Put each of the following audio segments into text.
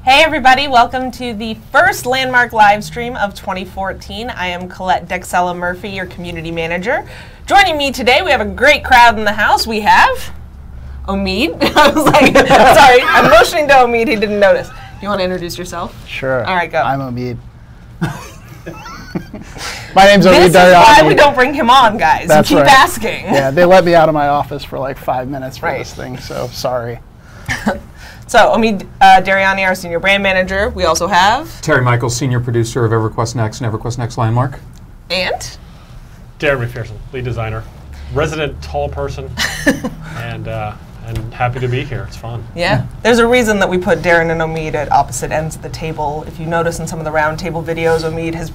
Hey everybody, welcome to the first Landmark live stream of 2014. I am Colette Dexella Murphy, your community manager. Joining me today, we have a great crowd in the house. We have Omid. I was like, sorry, I'm motioning to Omid, he didn't notice. You want to introduce yourself? Sure. All right, go. I'm Omid. My name's Omid Daryani. This is why we don't bring him on, guys. That's you keep right. asking. Yeah, they let me out of my office for like 5 minutes for this thing, so sorry. So, Omid Daryani, our senior brand manager. We also have Terry Michaels, senior producer of EverQuest Next and EverQuest Next Landmark. And Darren McPherson, lead designer, resident tall person, and happy to be here. It's fun. yeah, there's a reason that we put Darren and Omid at opposite ends of the table. If you notice in some of the round table videos, Omid has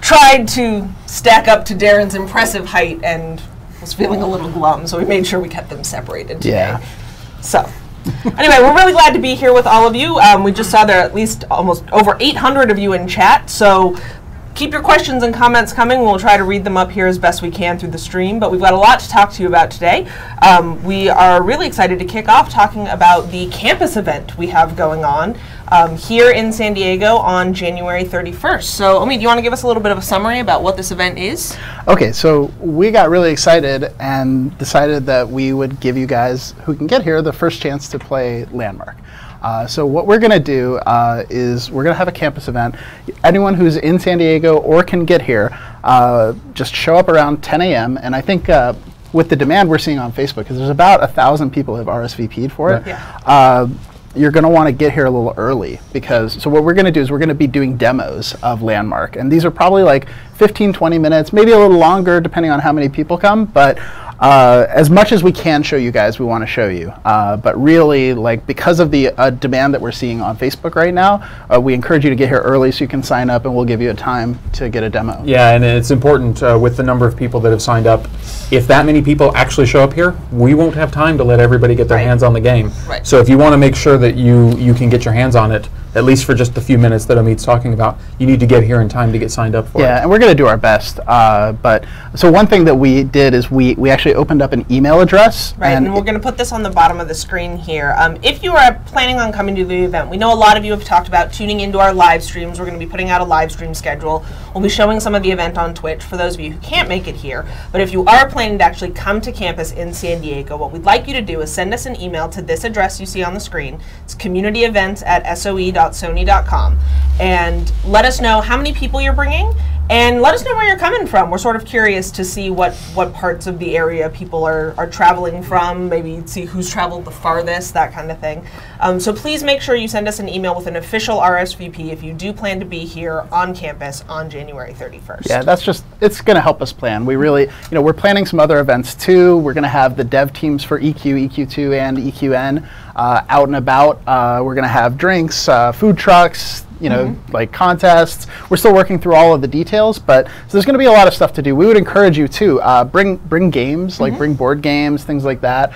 tried to stack up to Darren's impressive height and was feeling a little glum, so we made sure we kept them separated today. Yeah. So. Anyway, we're really glad to be here with all of you. We just saw there are at least almost over 800 of you in chat, so keep your questions and comments coming. We'll try to read them up here as best we can through the stream, but we've got a lot to talk to you about today. We are really excited to kick off talking about the campus event we have going on here in San Diego on January 31st. So, Omid, do you want to give us a little bit of a summary about what this event is? Okay, so we got really excited and decided that we would give you guys who can get here the first chance to play Landmark. So what we're going to do is we're going to have a campus event. Anyone who's in San Diego or can get here, just show up around 10 a.m. And I think with the demand we're seeing on Facebook, because there's about 1,000 people who have RSVP'd for it, you're going to want to get here a little early, because so what we're going to do is we're going to be doing demos of Landmark. And these are probably like 15, 20 minutes, maybe a little longer depending on how many people come. But as much as we can show you guys, we want to show you. But really, like, because of the demand that we're seeing on Facebook right now, we encourage you to get here early so you can sign up, and we'll give you a time to get a demo. Yeah, and it's important with the number of people that have signed up. If that many people actually show up here, we won't have time to let everybody get their hands on the game. Right. So if you want to make sure that you can get your hands on it, at least for just the few minutes that Omid's talking about, you need to get here in time to get signed up for it. Yeah, and we're going to do our best. But so one thing that we did is we actually opened up an email address. Right, and we're going to put this on the bottom of the screen here. If you are planning on coming to the event, we know a lot of you have talked about tuning into our live streams. We're going to be putting out a live stream schedule. We'll be showing some of the event on Twitch for those of you who can't make it here. But if you are planning to actually come to campus in San Diego, what we'd like you to do is send us an email to this address you see on the screen. It's communityevents@soe.sony.com. And let us know how many people you're bringing, and let us know where you're coming from. We're sort of curious to see what parts of the area people are traveling from, maybe see who's traveled the farthest, that kind of thing. So please make sure you send us an email with an official RSVP if you do plan to be here on campus on January 31st. Yeah, it's going to help us plan. We really, we're planning some other events too. We're going to have the dev teams for EQ, EQ2, and EQN out and about. We're going to have drinks, food trucks, like contests. We're still working through all of the details, but so there's going to be a lot of stuff to do. We would encourage you to bring games, like bring board games, things like that,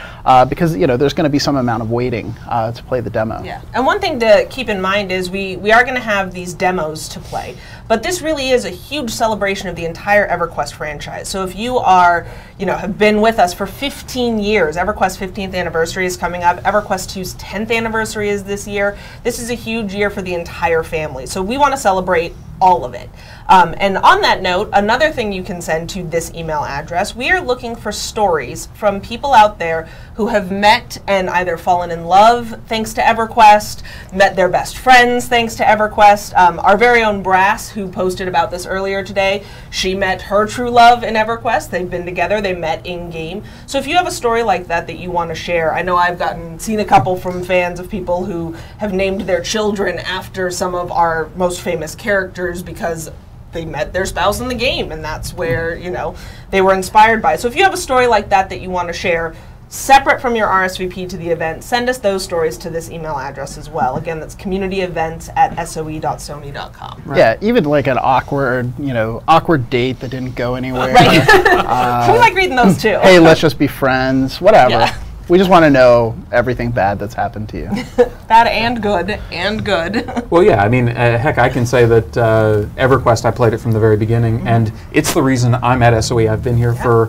because there's going to be some amount of waiting to play the demo. Yeah, and one thing to keep in mind is we are going to have these demos to play, but this really is a huge celebration of the entire EverQuest franchise. So if you are, have been with us for 15 years, EverQuest 15th anniversary is coming up. EverQuest 2's 10th anniversary is this year. This is a huge year for the entire family. So we want to celebrate all of it. And on that note, another thing you can send to this email address, we are looking for stories from people out there who have met and either fallen in love thanks to EverQuest, met their best friends thanks to EverQuest. Our very own Brass, who posted about this earlier today, she met her true love in EverQuest. They've been together, they met in-game. So if you have a story like that that you want to share, I know I've seen a couple from fans of people who have named their children after some of our most famous characters because they met their spouse in the game, and that's where they were inspired by. So if you have a story like that that you want to share, separate from your RSVP to the event, send us those stories to this email address as well. Again, that's communityevents@soe.sony.com. Right. Yeah, even like an awkward date that didn't go anywhere. Right. We like reading those too. Hey, let's just be friends, whatever. Yeah. We just want to know everything bad that's happened to you. Bad and good, and good. Well, yeah, I mean, heck, I can say that EverQuest, I played it from the very beginning, and it's the reason I'm at SOE. I've been here for,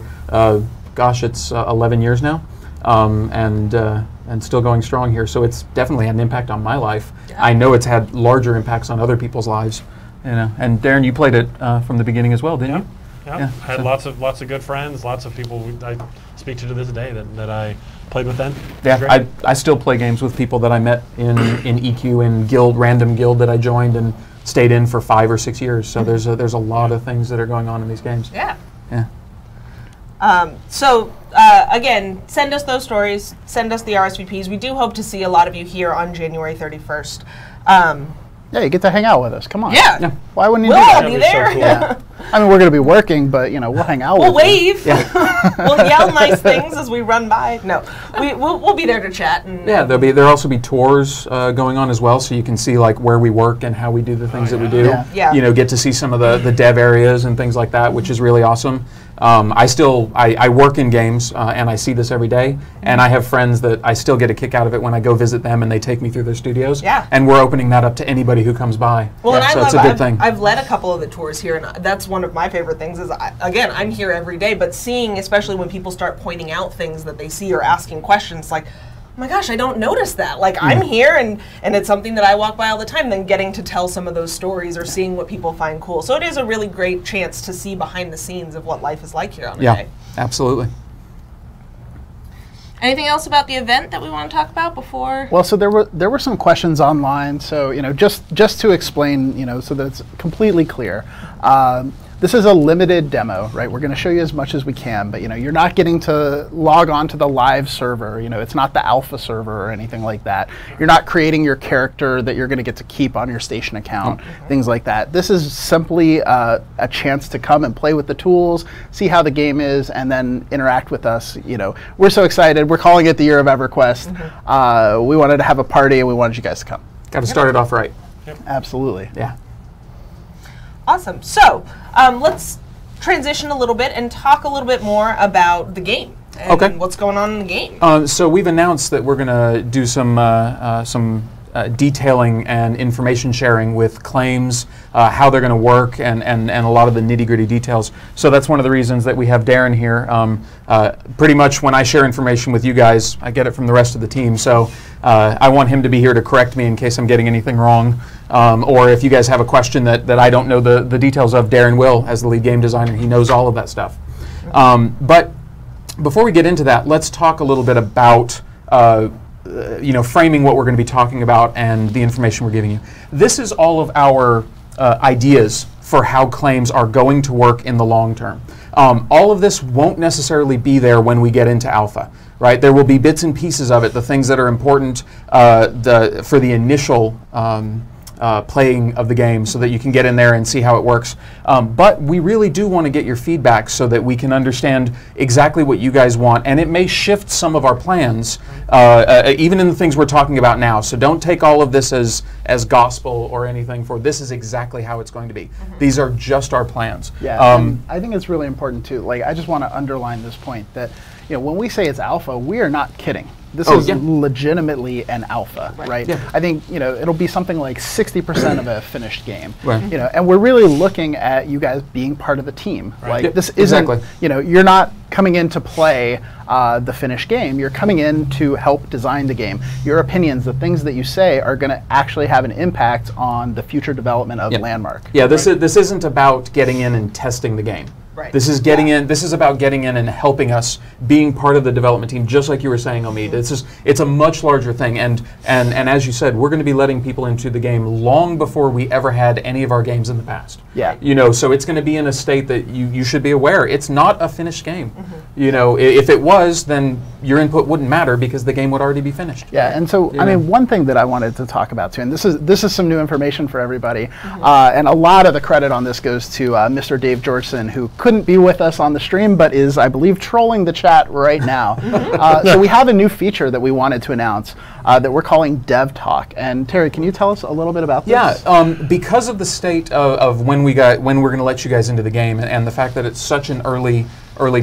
gosh, it's 11 years now. And and still going strong here. So it's definitely had an impact on my life. Yeah. I know it's had larger impacts on other people's lives. You know, and Darren, you played it from the beginning as well, didn't you? Yeah, I had lots of good friends, lots of people I speak to this day that I played with then. Yeah, I still play games with people that I met in EQ and guild, random guild that I joined and stayed in for 5 or 6 years. So there's a lot of things that are going on in these games. Yeah. Yeah. Again, send us those stories, send us the RSVPs. We do hope to see a lot of you here on January 31st. Yeah, you get to hang out with us. Come on. Yeah. Why wouldn't you We'll do all that? be That'd be so there. cool. Yeah. I mean, we're going to be working, but, you know, we'll hang out We'll with wave. Yeah. We'll yell nice things as we run by. No, we'll be there to chat. And, Yeah, there'll also be tours going on as well, so you can see like where we work and how we do the things that we do. Yeah. Yeah. You know, get to see some of the dev areas and things like that, which is really awesome. I work in games and I see this every day, and I have friends that I still get a kick out of it when I go visit them and they take me through their studios. Yeah. And we're opening that up to anybody who comes by. Well, and so I it's love, a good thing. I've led a couple of the tours here, and that's one of my favorite things is, again, I'm here every day, but seeing, especially when people start pointing out things that they see or asking questions like, oh my gosh, I don't notice that. Like, I'm here, and it's something that I walk by all the time, then getting to tell some of those stories or seeing what people find cool. So it is a really great chance to see behind the scenes of what life is like here on a day. Absolutely. Anything else about the event that we want to talk about before? Well, so there were some questions online. So, you know, just to explain, you know, so that it's completely clear. This is a limited demo, right? We're going to show you as much as we can, but, you know, you're not getting to log on to the live server. You know, it's not the alpha server or anything like that. You're not creating your character that you're going to get to keep on your station account, things like that. This is simply a chance to come and play with the tools, see how the game is, and then interact with us. You know, we're so excited. We're calling it the Year of EverQuest. We wanted to have a party, and we wanted you guys to come. Got to start it off right. Absolutely. Yeah. Awesome. So let's transition a little bit and talk a little bit more about the game and what's going on in the game. So we've announced that we're going to do some detailing and information sharing with claims, how they're going to work, and a lot of the nitty-gritty details. So that's one of the reasons that we have Darren here. Pretty much when I share information with you guys, I get it from the rest of the team. So I want him to be here to correct me in case I'm getting anything wrong. Or if you guys have a question that I don't know the details of, Darren will, as the lead game designer. He knows all of that stuff. But before we get into that, let's talk a little bit about you know, framing what we're going to be talking about and the information we're giving you. This is all of our ideas for how claims are going to work in the long term. All of this won't necessarily be there when we get into alpha, right? There will be bits and pieces of it, the things that are important for the initial playing of the game so that you can get in there and see how it works. But we really do want to get your feedback so that we can understand exactly what you guys want, and it may shift some of our plans, even in the things we're talking about now. So don't take all of this as gospel or anything, for this is exactly how it's going to be. These are just our plans. Yeah, and I think it's really important too. Like, I just want to underline this point that, you know, when we say it's alpha, we are not kidding. This is legitimately an alpha, right? Yeah. I think, you know, it'll be something like 60% of a finished game. Right. You know, and we're really looking at you guys being part of the team. Right. Like, this isn't, you know, you're not coming in to play the finished game. You're coming in to help design the game. Your opinions, the things that you say, are going to actually have an impact on the future development of Landmark. Yeah, this isn't about getting in and testing the game. Right. This is getting in. This is about getting in and helping us, being part of the development team, just like you were saying, Omid. It's a much larger thing, and as you said, we're going to be letting people into the game long before we ever had any of our games in the past. Yeah. You know, so it's going to be in a state that you should be aware. It's not a finished game. You know, if it was, then your input wouldn't matter because the game would already be finished. Yeah, and so I mean, one thing that I wanted to talk about too, and this is some new information for everybody, and a lot of the credit on this goes to Mr. Dave Georgeson, who couldn't be with us on the stream, but is, I believe, trolling the chat right now. So we have a new feature that we wanted to announce that we're calling Dev Talk. And Terry, can you tell us a little bit about this? Yeah, because of the state of when we're going to let you guys into the game, and the fact that it's such an early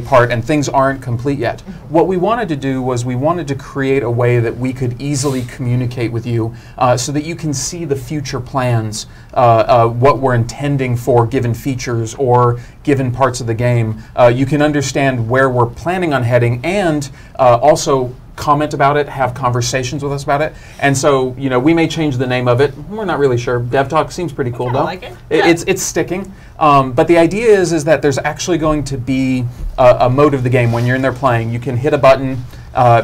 part and things aren't complete yet. What we wanted to do was we wanted to create a way that we could easily communicate with you so that you can see the future plans, what we're intending for given features or given parts of the game. You can understand where we're planning on heading, and also comment about it, have conversations with us about it. And so, you know, we may change the name of it. We're not really sure. Dev Talk seems pretty cool, though. I like it. It's sticking. But the idea is that there's actually going to be a mode of the game when you're in there playing. You can hit a button,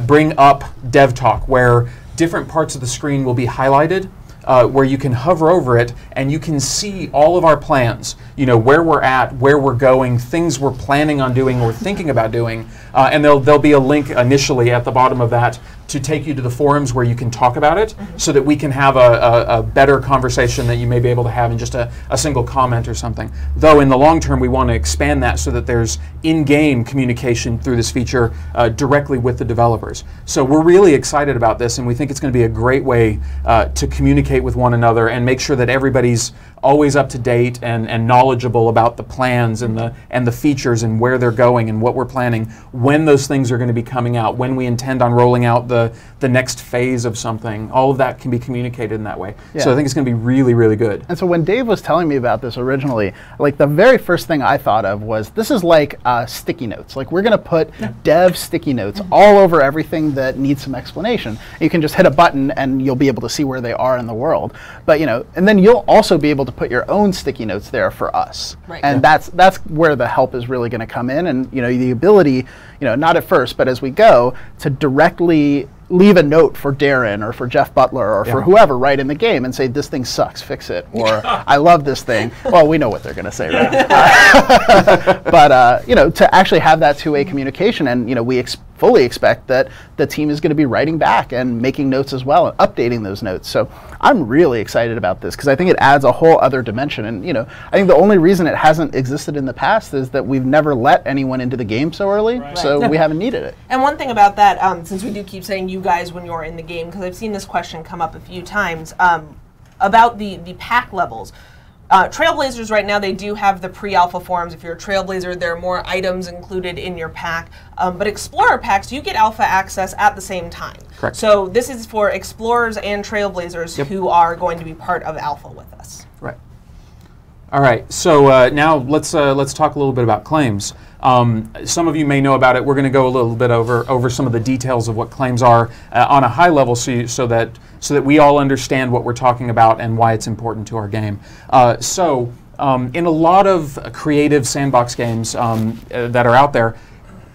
bring up Dev Talk, where different parts of the screen will be highlighted. Where you can hover over it and you can see all of our plans, you know, where we're at, where we're going, things we're planning on doing or thinking about doing, and there'll be a link initially at the bottom of that to take you to the forums where you can talk about it, so that we can have a better conversation that you may be able to have in just a single comment or something. Though in the long term we want to expand that so that there's in-game communication through this feature directly with the developers. So we're really excited about this, and we think it's going to be a great way to communicate with one another and make sure that everybody's always up to date and knowledgeable about the plans and the features and where they're going and what we're planning, when those things are going to be coming out, when we intend on rolling out the next phase of something. All of that can be communicated in that way. Yeah. So I think it's going to be really, really good. And so when Dave was telling me about this originally, like the very first thing I thought of was, this is like sticky notes. Like we're going to put dev sticky notes all over everything that needs some explanation. You can just hit a button and you'll be able to see where they are in the world. But, you know, and then you'll also be able to put your own sticky notes there for us. Right. And that's where the help is really going to come in. And, you know, the ability, you know, not at first, but as we go, to directly leave a note for Darren or for Jeff Butler or for whoever right in the game and say, this thing sucks, fix it, or I love this thing. Well, we know what they're going to say, right? But, you know, to actually have that two-way communication, and, you know, we fully expect that the team is going to be writing back and making notes as well and updating those notes. So I'm really excited about this because I think it adds a whole other dimension. And, you know, I think the only reason it hasn't existed in the past is that we've never let anyone into the game so early, so we haven't needed it. And one thing about that, since we do keep saying you guys when you're in the game, because I've seen this question come up a few times, about the pack levels. Trailblazers right now, they do have the pre-alpha forms. If you're a Trailblazer, there are more items included in your pack. But Explorer packs, you get alpha access at the same time. Correct. So this is for Explorers and Trailblazers who are going to be part of alpha with us. Right. All right. So now let's talk a little bit about claims. Some of you may know about it. We're going to go a little bit over some of the details of what claims are on a high level, so that we all understand what we're talking about and why it's important to our game. In a lot of creative sandbox games that are out there,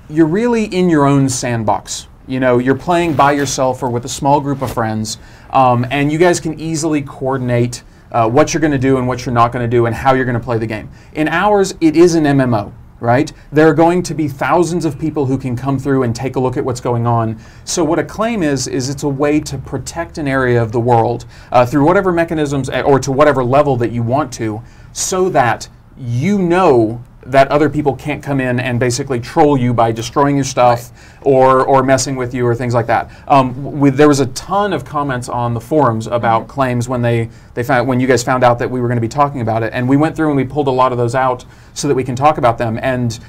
you're really in your own sandbox. You know, you're playing by yourself or with a small group of friends, and you guys can easily coordinate what you're going to do and what you're not going to do and how you're going to play the game. In ours, it is an MMO. Right? There are going to be thousands of people who can come through and take a look at what's going on. So what a claim is it's a way to protect an area of the world through whatever mechanisms or to whatever level that you want to, so that you know that other people can't come in and basically troll you by destroying your stuff or messing with you or things like that. There was a ton of comments on the forums about claims when when you guys found out that we were going to be talking about it, and we went through and we pulled a lot of those out so that we can talk about them. And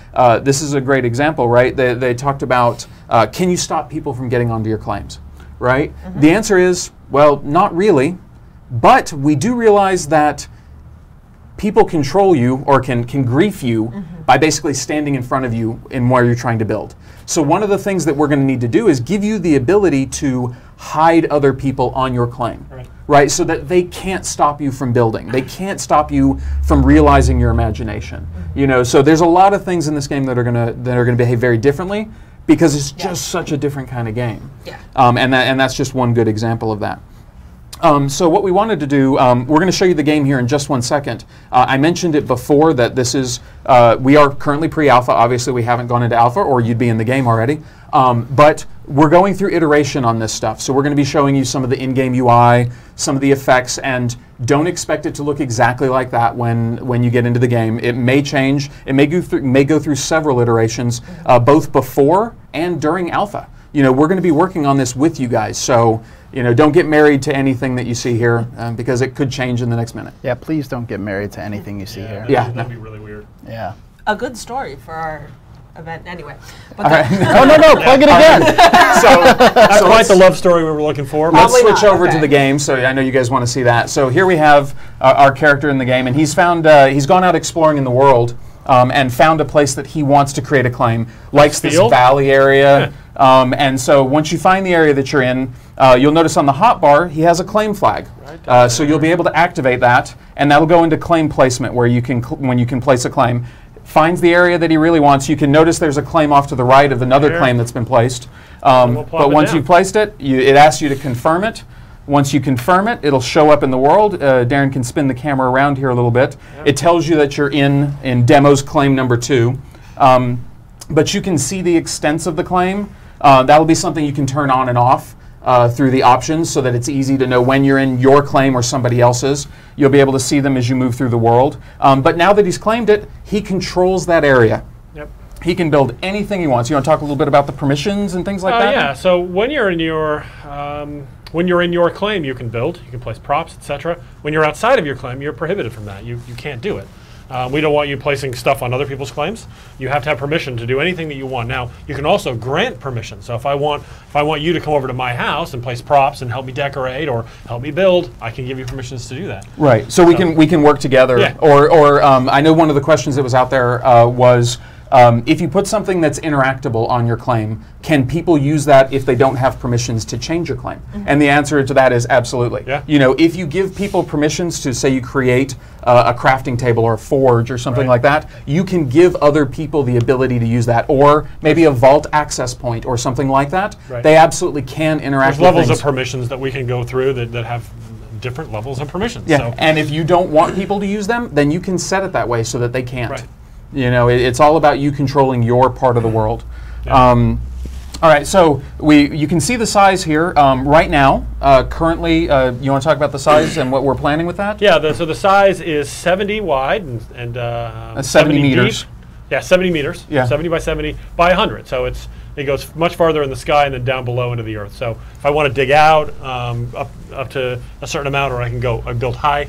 this is a great example, right? They talked about, can you stop people from getting onto your claims, right? The answer is, well, not really, but we do realize that people control you or can grief you by basically standing in front of you in where you're trying to build. So one of the things that we're going to need to do is give you the ability to hide other people on your claim, right? So that they can't stop you from building. They can't stop you from realizing your imagination. You know, so there's a lot of things in this game that are going to behave very differently because it's just such a different kind of game. And that's just one good example of that. So what we wanted to do, we're going to show you the game here in just 1 second. I mentioned it before that this is, we are currently pre-alpha. Obviously we haven't gone into alpha or you'd be in the game already. But we're going through iteration on this stuff. So we're going to be showing you some of the in-game UI, some of the effects, and don't expect it to look exactly like that when you get into the game. It may change. It may go through several iterations, both before and during alpha. You know, we're going to be working on this with you guys. So, you know, don't get married to anything that you see here because it could change in the next minute. Yeah, please don't get married to anything you see here. That'd be really weird. Yeah. A good story for our event anyway. But no, plug it again. Not quite the love story we were looking for. Let's switch over to the game. So I know you guys want to see that. So here we have our character in the game, and he's gone out exploring in the world and found a place that he wants to create a claim. Likes this valley area. And so once you find the area that you're in, you'll notice on the hotbar he has a claim flag. So you'll be able to activate that, and that'll go into claim placement, where you can when you can place a claim. Finds the area that he really wants. You can notice there's a claim off to the right of another claim that's been placed. But once you've placed it, it asks you to confirm it. Once you confirm it, it'll show up in the world. Darren can spin the camera around here a little bit. It tells you that you're in Demo's claim number 2. But you can see the extents of the claim. That'll be something you can turn on and off through the options, so that it's easy to know when you're in your claim or somebody else's. You'll be able to see them as you move through the world. But now that he's claimed it, he controls that area. Yep. He can build anything he wants. You want to talk a little bit about the permissions and things like that? Yeah. So when you're in your claim, you can build, you can place props, etc. When you're outside of your claim, you're prohibited from that. You can't do it. We don't want you placing stuff on other people's claims. You have to have permission to do anything that you want. Now, you can also grant permission. So if I want you to come over to my house and place props and help me decorate or help me build, I can give you permissions to do that. Right. So we can work together. Yeah. Or I know one of the questions that was out there was, if you put something that's interactable on your claim, can people use that if they don't have permissions to change your claim? And the answer to that is absolutely. Yeah. You know, if you give people permissions to, say, you create a crafting table or a forge or something like that, you can give other people the ability to use that, or maybe a vault access point or something like that. Right. They absolutely can interact There's with levels things. of permissions that we can go through that have different levels of permissions. Yeah. So. And if you don't want people to use them, then you can set it that way so that they can't. Right. You know, it's all about you controlling your part of the world. Yeah. All right, so you can see the size here right now. Currently, you want to talk about the size and what we're planning with that? Yeah, so the size is 70 wide and 70 meters. Deep. Yeah, 70 meters. Yeah. 70 by 70 by 100. So it goes much farther in the sky and then down below into the earth. So if I want to dig out up to a certain amount, or I can build high,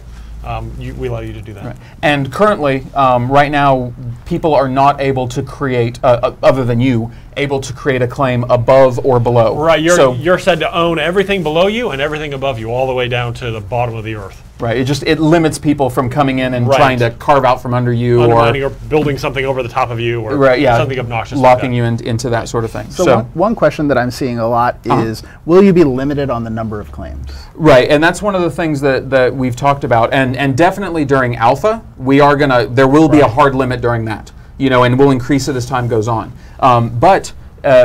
we allow you to do that. Right. And currently, right now, people are not able to create, other than you, able to create a claim above or below. Right, you're said to own everything below you and everything above you, all the way down to the bottom of the earth. Right, it limits people from coming in and trying to carve out from under you, or building something over the top of you, or something obnoxious, locking you into that sort of thing. So one question that I'm seeing a lot is, will you be limited on the number of claims? Right, and that's one of the things that we've talked about, and definitely during alpha, there will be a hard limit during that, you know, and we'll increase it as time goes on. But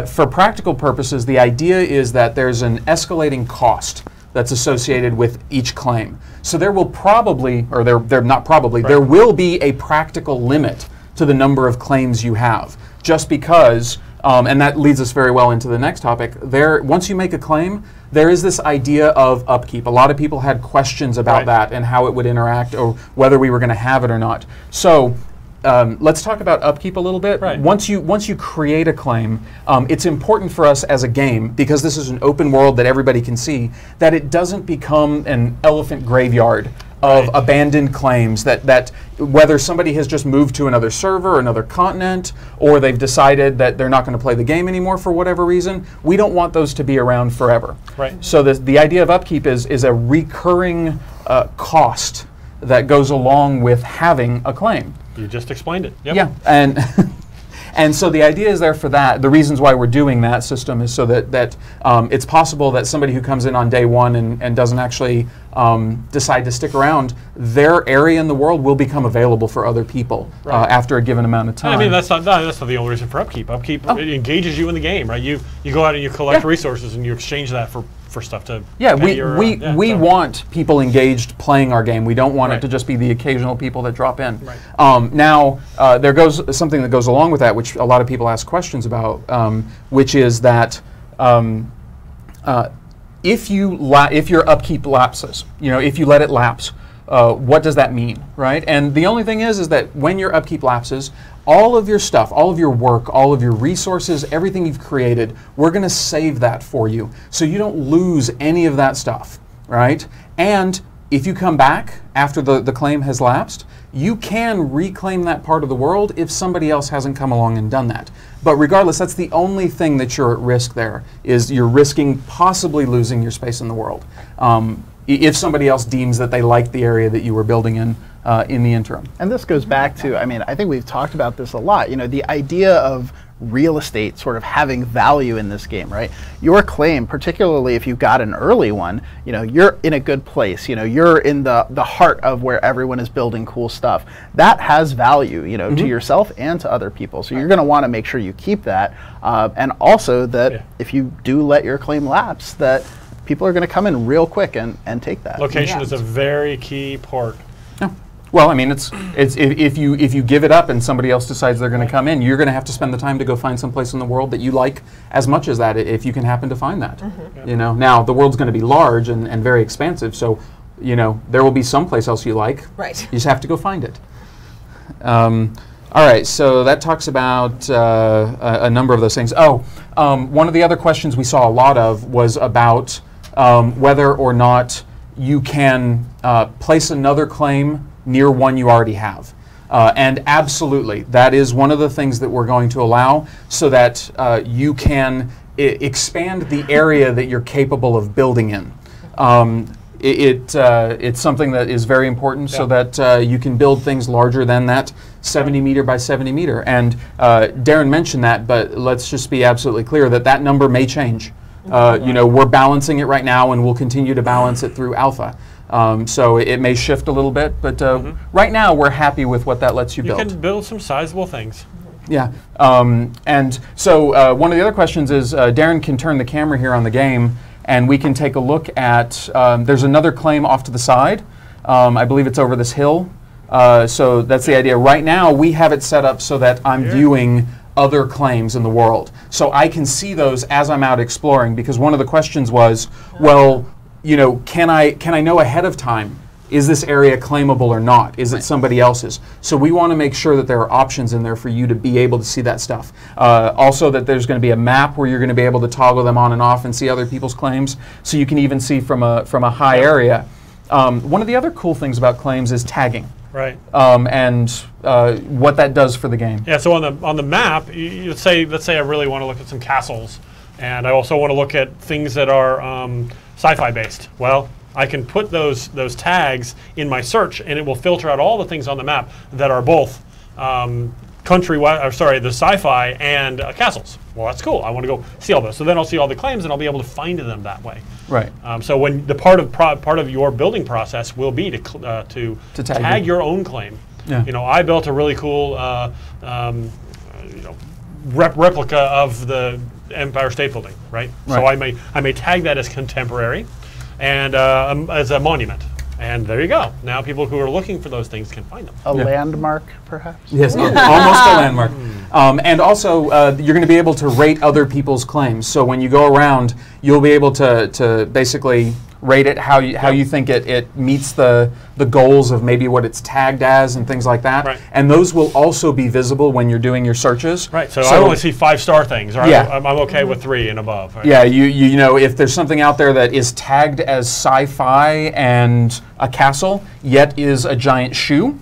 for practical purposes, the idea is that there's an escalating cost that's associated with each claim. So there will probably, or there not probably, there will be a practical limit to the number of claims you have, just because, and that leads us very well into the next topic, once you make a claim, there is this idea of upkeep. A lot of people had questions about that and how it would interact, or whether we were going to have it or not. So let's talk about upkeep a little bit. Right. Once you create a claim, it's important for us as a game, because this is an open world that everybody can see, that it doesn't become an elephant graveyard of abandoned claims that whether somebody has just moved to another server, another continent, or they've decided that they're not going to play the game anymore for whatever reason, we don't want those to be around forever. Right. So the idea of upkeep is a recurring cost that goes along with having a claim. You just explained it. Yep. Yeah, and so the idea is there for that. The reasons why we're doing that system is so that it's possible that somebody who comes in on day one and doesn't actually decide to stick around, their area in the world will become available for other people after a given amount of time. I mean, that's not the only reason for upkeep. Upkeep it engages you in the game, right? You go out and you collect resources and you exchange that for stuff to we want people engaged playing our game. We don't want it to just be the occasional people that drop in. Now there goes something that goes along with that, which a lot of people ask questions about, which is that if your upkeep lapses, you know, if you let it lapse, what does that mean, right? And the only thing is that when your upkeep lapses, all of your stuff, all of your work, all of your resources, everything you've created, we're going to save that for you, so you don't lose any of that stuff, right? And if you come back after the claim has lapsed, you can reclaim that part of the world if somebody else hasn't come along and done that. But regardless, that's the only thing that you're at risk there, is you're risking possibly losing your space in the world. If somebody else deems that they like the area that you were building in the interim. And this goes back to, I mean, I think we've talked about this a lot, you know, the idea of real estate sort of having value in this game, right? Your claim, particularly if you got an early one, you know, you're in a good place. You know, you're in the heart of where everyone is building cool stuff. That has value, you know, to yourself and to other people. So you're going to want to make sure you keep that, and also that if you do let your claim lapse, that people are going to come in real quick and take that. Location is a very key part. Well, I mean, it's if you give it up and somebody else decides they're going to come in, you're going to have to spend the time to go find some place in the world that you like as much as that, if you can happen to find that. You know, now the world's going to be large and very expansive, so you know there will be someplace else you like. Right. You just have to go find it. All right, so that talks about a number of those things. Oh, one of the other questions we saw a lot of was about whether or not you can place another claim near one you already have. And absolutely, that is one of the things that we're going to allow, so that you can expand the area that you're capable of building in. It's something that is very important, so that you can build things larger than that 70 meter by 70 meter. And Darren mentioned that, but let's just be absolutely clear that that number may change. You know, we're balancing it right now, and we'll continue to balance it through alpha. So it may shift a little bit, but right now we're happy with what that lets you build. You can build some sizable things. Yeah, and so one of the other questions is, Darren can turn the camera here on the game, and we can take a look at, there's another claim off to the side. I believe it's over this hill. So that's the idea. Right now we have it set up so that I'm viewing other claims in the world. So I can see those as I'm out exploring, because one of the questions was, well, you know, can I know ahead of time, is this area claimable or not? Is it somebody else's? So we want to make sure that there are options in there for you to be able to see that stuff. Also that there's going to be a map where you're going to be able to toggle them on and off and see other people's claims, so you can even see from a high area. One of the other cool things about claims is tagging. Right. And what that does for the game. Yeah, so on the map, let's say I really want to look at some castles, and I also want to look at things that are sci-fi based. Well, I can put those tags in my search, and it will filter out all the things on the map that are both the sci-fi and castles. Well, that's cool. I want to go see all those. So then I'll see all the claims, and I'll be able to find them that way. Right. So when the part of your building process will be to tag your own claim. Yeah. You know, I built a really cool replica of the Empire State Building, right? So I may tag that as contemporary, and as a monument. And there you go. Now people who are looking for those things can find them. A landmark, perhaps? Yes, almost a landmark. And also, you're going to be able to rate other people's claims. So when you go around, you'll be able to basically rate it how you think it meets the goals of maybe what it's tagged as and things like that. Right. And those will also be visible when you're doing your searches. Right. So I only see 5-star things. Or I'm okay with 3 and above. Right? Yeah. You know, if there's something out there that is tagged as sci-fi and a castle, yet is a giant shoe,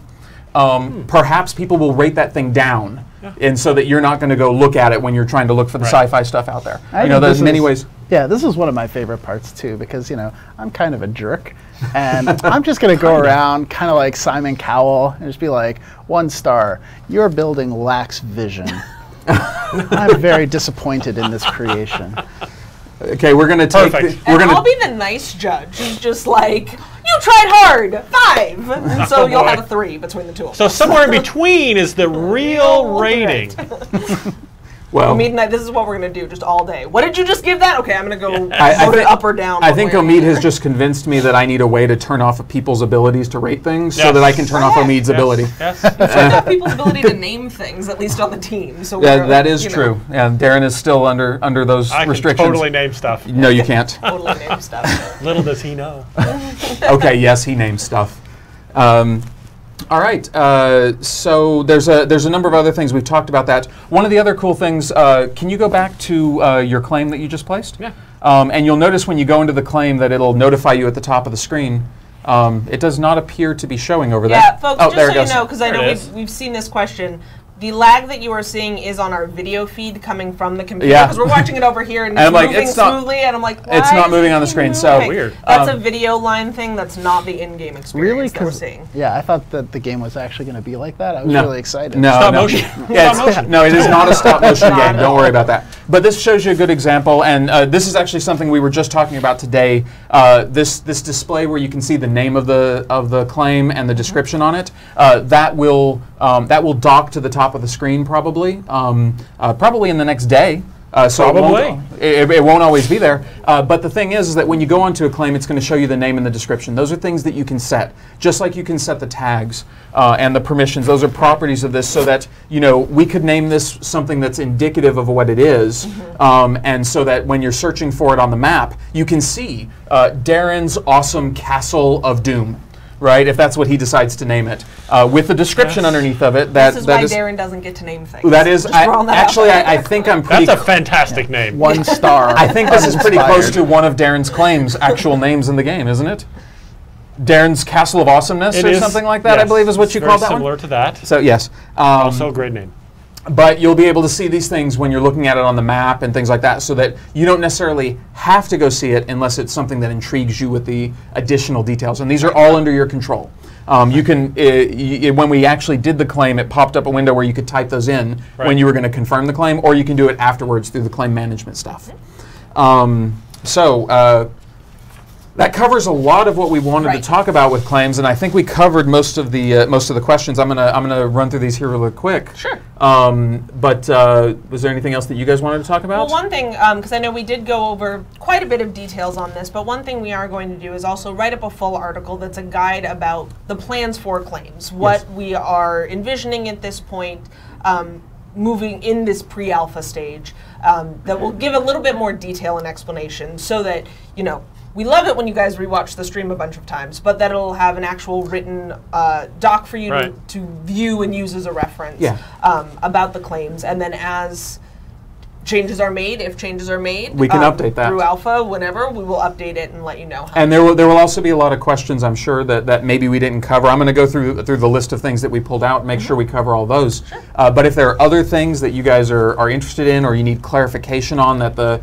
perhaps people will rate that thing down. And so that you're not going to go look at it when you're trying to look for the sci-fi stuff out there. You know, there's many ways. Yeah, this is one of my favorite parts too, because, you know, I'm kind of a jerk, and I'm just going to go around kind of like Simon Cowell and just be like, 1 star, your building lacks vision. I'm very disappointed in this creation. Okay, we're going to take. I'll be the nice judge who's just like, you tried hard, 5, and so you'll have a 3 between the two of us. So somewhere in between is the real rating. Well, Omid, this is what we're going to do just all day. What did you just give that? Okay, I'm going to go vote it up or down. I think Omid has just convinced me that I need a way to turn off people's abilities to rate things so that I can turn off Omid's ability. Yes. Turn off people's ability to name things, at least on the team. So that is true. Yeah, Darren is still under those restrictions. I can totally name stuff. No, you can't. Totally name stuff. Little does he know. Okay, yes, he names stuff. All right, so there's a number of other things. We've talked about that. One of the other cool things, can you go back to your claim that you just placed? Yeah. And you'll notice when you go into the claim that it'll notify you at the top of the screen. It does not appear to be showing over there. Yeah, folks, oh, just there so it goes. you know, because I know There it we've seen this question, The lag that you are seeing is on our video feed coming from the computer, Yeah. because we're watching it over here and, And I'm it's like, moving it's not- smoothly, and I'm like, why it's not is moving it on the screen, so- moving? Weird. That's a video line thing. That's not the in-game experience Really? that we're seeing. Yeah, I thought that the game was actually going to be like that. I was No. really excited. No, Stop no. motion. Yeah, Stop motion. no, it is not a stop motion Not game. at Don't all. worry about that. But this shows you a good example, and this is actually something we were just talking about today. This display where you can see the name of the claim and the description on it. That will dock to the top of the screen probably in the next day. So Probably. it won't always be there. But the thing is that when you go onto a claim, it's going to show you the name and the description. Those are things that you can set, just like you can set the tags and the permissions. Those are properties of this, so that we could name this something that's indicative of what it is, and so that when you're searching for it on the map, you can see Darren's awesome Castle of Doom. Right, if that's what he decides to name it, with the description underneath of it. This is why Darren doesn't get to name things. That is, actually, I think I'm pretty. That's a fantastic name. 1 star. I think this is pretty close to one of Darren's claims, actual names in the game, isn't it? Darren's Castle of Awesomeness It or is, something like that, I yes. believe is what It's you very called that one. similar to that. So yes, Also a great name. but you'll be able to see these things when you're looking at it on the map and things like that, so that you don't necessarily have to go see it unless it's something that intrigues you with the additional details. And these are all under your control. You can, when we actually did the claim, it popped up a window where you could type those in when you were going to confirm the claim, or you can do it afterwards through the claim management stuff. That covers a lot of what we wanted to talk about with claims, and I think we covered most of the questions. I'm gonna run through these here really quick. Sure. But was there anything else that you guys wanted to talk about? Well, one thing, because I know we did go over quite a bit of details on this, but one thing we are going to do is also write up a full article that's a guide about the plans for claims, what we are envisioning at this point, moving in this pre-alpha stage, that will give a little bit more detail and explanation, so that we love it when you guys rewatch the stream a bunch of times, but that it'll have an actual written doc for you to view and use as a reference about the claims. And then as changes are made, if changes are made, we can update that through alpha. Whenever we will update it and let you know. And there will also be a lot of questions, I'm sure, that maybe we didn't cover. I'm going to go through the list of things that we pulled out and make sure we cover all those. Sure. But if there are other things that you guys are interested in, or you need clarification on that the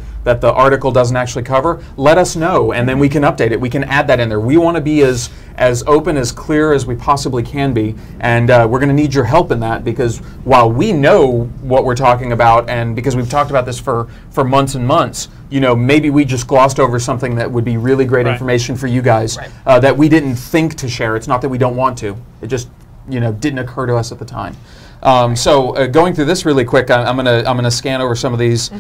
article doesn't actually cover, let us know, and then we can update it. We can add that in there. We want to be as open, as clear as we possibly can be, and we're going to need your help in that, because while we know what we're talking about, and because we've talked about this for months and months, maybe we just glossed over something that would be really great information for you guys that we didn't think to share. It's not that we don't want to. It just didn't occur to us at the time. So going through this really quick, I'm gonna scan over some of these.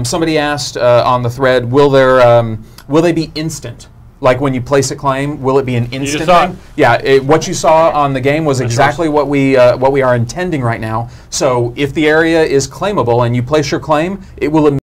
Somebody asked on the thread, will they be instant? Like when you place a claim, will it be an instant thing? Yeah, what you saw on the game was exactly what we are intending right now. So if the area is claimable and you place your claim, it will